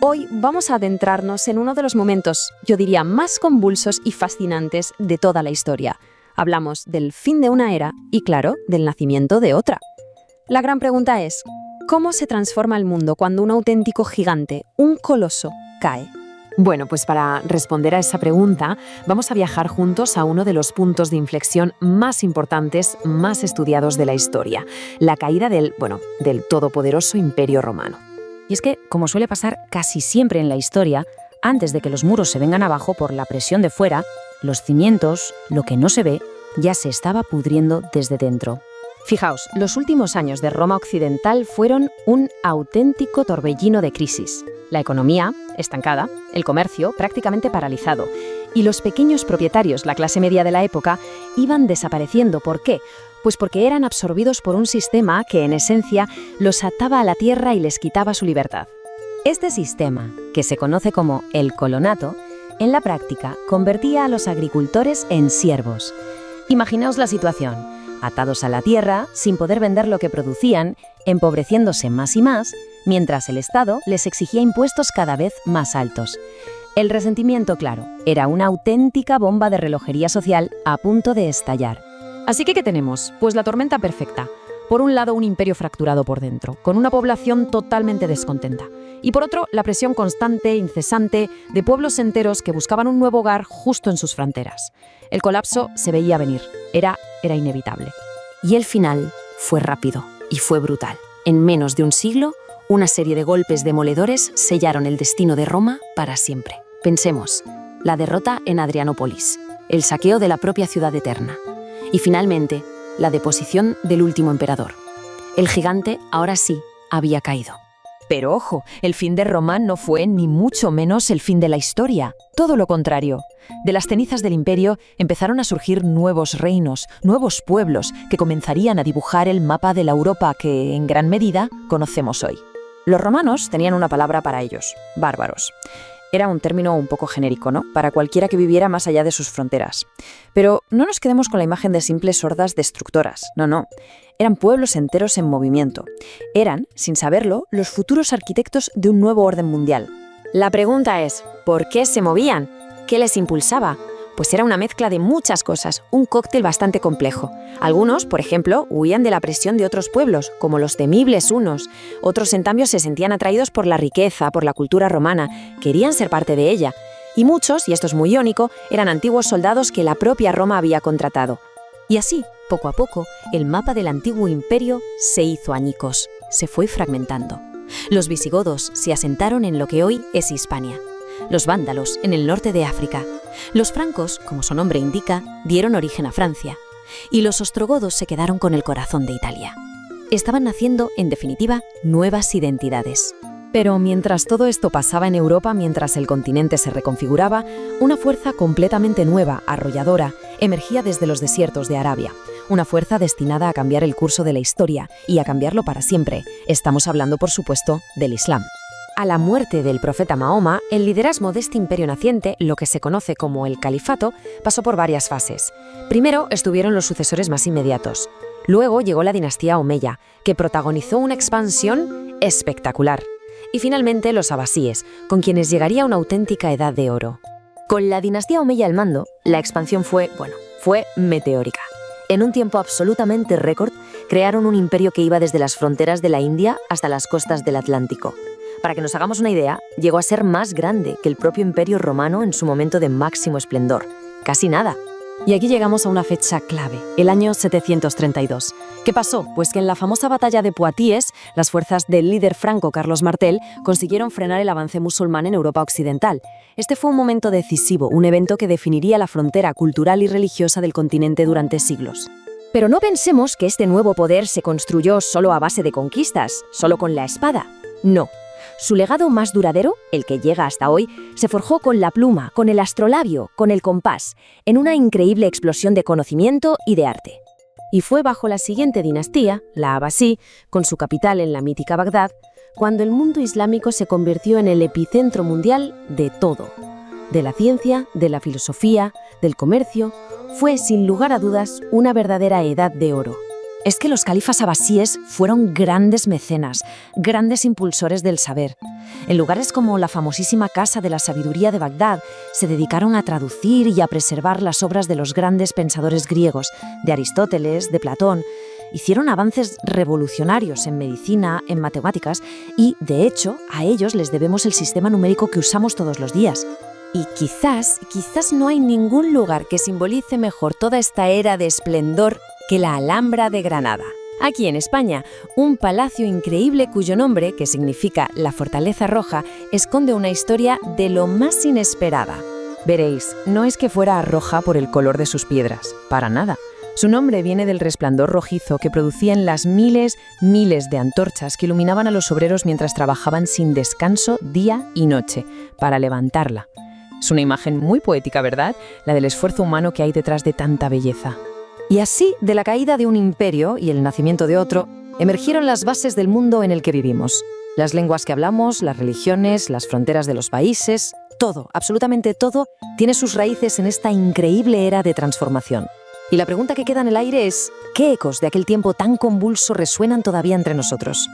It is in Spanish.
Hoy vamos a adentrarnos en uno de los momentos, yo diría, más convulsos y fascinantes de toda la historia. Hablamos del fin de una era y, claro, del nacimiento de otra. La gran pregunta es, ¿cómo se transforma el mundo cuando un auténtico gigante, un coloso, cae? Bueno, pues para responder a esa pregunta, vamos a viajar juntos a uno de los puntos de inflexión más importantes, más estudiados de la historia, la caída del todopoderoso Imperio Romano. Y es que, como suele pasar casi siempre en la historia, antes de que los muros se vengan abajo por la presión de fuera, los cimientos, lo que no se ve, ya se estaba pudriendo desde dentro. Fijaos, los últimos años de Roma occidental fueron un auténtico torbellino de crisis. La economía, estancada, el comercio, prácticamente paralizado. Y los pequeños propietarios, la clase media de la época, iban desapareciendo. ¿Por qué? Pues porque eran absorbidos por un sistema que, en esencia, los ataba a la tierra y les quitaba su libertad. Este sistema, que se conoce como el colonato, en la práctica convertía a los agricultores en siervos. Imaginaos la situación: atados a la tierra, sin poder vender lo que producían, empobreciéndose más y más, mientras el Estado les exigía impuestos cada vez más altos. El resentimiento, claro, era una auténtica bomba de relojería social a punto de estallar. Así que, ¿qué tenemos? Pues la tormenta perfecta. Por un lado, un imperio fracturado por dentro, con una población totalmente descontenta. Y por otro, la presión constante, incesante, de pueblos enteros que buscaban un nuevo hogar justo en sus fronteras. El colapso se veía venir. Era inevitable. Y el final fue rápido y fue brutal. En menos de un siglo, una serie de golpes demoledores sellaron el destino de Roma para siempre. Pensemos: la derrota en Adrianópolis, el saqueo de la propia ciudad eterna y, finalmente, la deposición del último emperador. El gigante, ahora sí, había caído. Pero ojo, el fin de Roma no fue ni mucho menos el fin de la historia. Todo lo contrario. De las cenizas del imperio empezaron a surgir nuevos reinos, nuevos pueblos que comenzarían a dibujar el mapa de la Europa que, en gran medida, conocemos hoy. Los romanos tenían una palabra para ellos: bárbaros. Era un término un poco genérico, ¿no?, para cualquiera que viviera más allá de sus fronteras. Pero no nos quedemos con la imagen de simples hordas destructoras. No. Eran pueblos enteros en movimiento. Eran, sin saberlo, los futuros arquitectos de un nuevo orden mundial. La pregunta es, ¿por qué se movían? ¿Qué les impulsaba? Pues era una mezcla de muchas cosas, un cóctel bastante complejo. Algunos, por ejemplo, huían de la presión de otros pueblos, como los temibles hunos. Otros, en cambio, se sentían atraídos por la riqueza, por la cultura romana, querían ser parte de ella. Y muchos, y esto es muy irónico, eran antiguos soldados que la propia Roma había contratado. Y así, poco a poco, el mapa del antiguo imperio se hizo añicos, se fue fragmentando. Los visigodos se asentaron en lo que hoy es Hispania. Los vándalos en el norte de África. Los francos, como su nombre indica, dieron origen a Francia. Y los ostrogodos se quedaron con el corazón de Italia. Estaban naciendo, en definitiva, nuevas identidades. Pero mientras todo esto pasaba en Europa, mientras el continente se reconfiguraba, una fuerza completamente nueva, arrolladora, emergía desde los desiertos de Arabia. Una fuerza destinada a cambiar el curso de la historia y a cambiarlo para siempre. Estamos hablando, por supuesto, del Islam. A la muerte del profeta Mahoma, el liderazgo de este imperio naciente, lo que se conoce como el califato, pasó por varias fases. Primero estuvieron los sucesores más inmediatos. Luego llegó la dinastía Omeya, que protagonizó una expansión espectacular. Y finalmente los abasíes, con quienes llegaría una auténtica edad de oro. Con la dinastía Omeya al mando, la expansión fue meteórica. En un tiempo absolutamente récord, crearon un imperio que iba desde las fronteras de la India hasta las costas del Atlántico. Para que nos hagamos una idea, llegó a ser más grande que el propio Imperio Romano en su momento de máximo esplendor. Casi nada. Y aquí llegamos a una fecha clave, el año 732. ¿Qué pasó? Pues que en la famosa batalla de Poitiers, las fuerzas del líder franco Carlos Martel consiguieron frenar el avance musulmán en Europa occidental. Este fue un momento decisivo, un evento que definiría la frontera cultural y religiosa del continente durante siglos. Pero no pensemos que este nuevo poder se construyó solo a base de conquistas, solo con la espada. No. Su legado más duradero, el que llega hasta hoy, se forjó con la pluma, con el astrolabio, con el compás, en una increíble explosión de conocimiento y de arte. Y fue bajo la siguiente dinastía, la Abasí, con su capital en la mítica Bagdad, cuando el mundo islámico se convirtió en el epicentro mundial de todo. De la ciencia, de la filosofía, del comercio, fue sin lugar a dudas una verdadera edad de oro. es que los califas abasíes fueron grandes mecenas, grandes impulsores del saber. En lugares como la famosísima Casa de la Sabiduría de Bagdad, se dedicaron a traducir y a preservar las obras de los grandes pensadores griegos, de Aristóteles, de Platón. Hicieron avances revolucionarios en medicina, en matemáticas y, de hecho, a ellos les debemos el sistema numérico que usamos todos los días. Y quizás no hay ningún lugar que simbolice mejor toda esta era de esplendor que la Alhambra de Granada. Aquí en España, un palacio increíble cuyo nombre, que significa la Fortaleza Roja, esconde una historia de lo más inesperada. Veréis, no es que fuera roja por el color de sus piedras, para nada. Su nombre viene del resplandor rojizo que producían las miles de antorchas que iluminaban a los obreros mientras trabajaban sin descanso día y noche para levantarla. Es una imagen muy poética, ¿verdad? La del esfuerzo humano que hay detrás de tanta belleza. Y así, de la caída de un imperio y el nacimiento de otro, emergieron las bases del mundo en el que vivimos. Las lenguas que hablamos, las religiones, las fronteras de los países, todo, absolutamente todo, tiene sus raíces en esta increíble era de transformación. Y la pregunta que queda en el aire es, ¿qué ecos de aquel tiempo tan convulso resuenan todavía entre nosotros?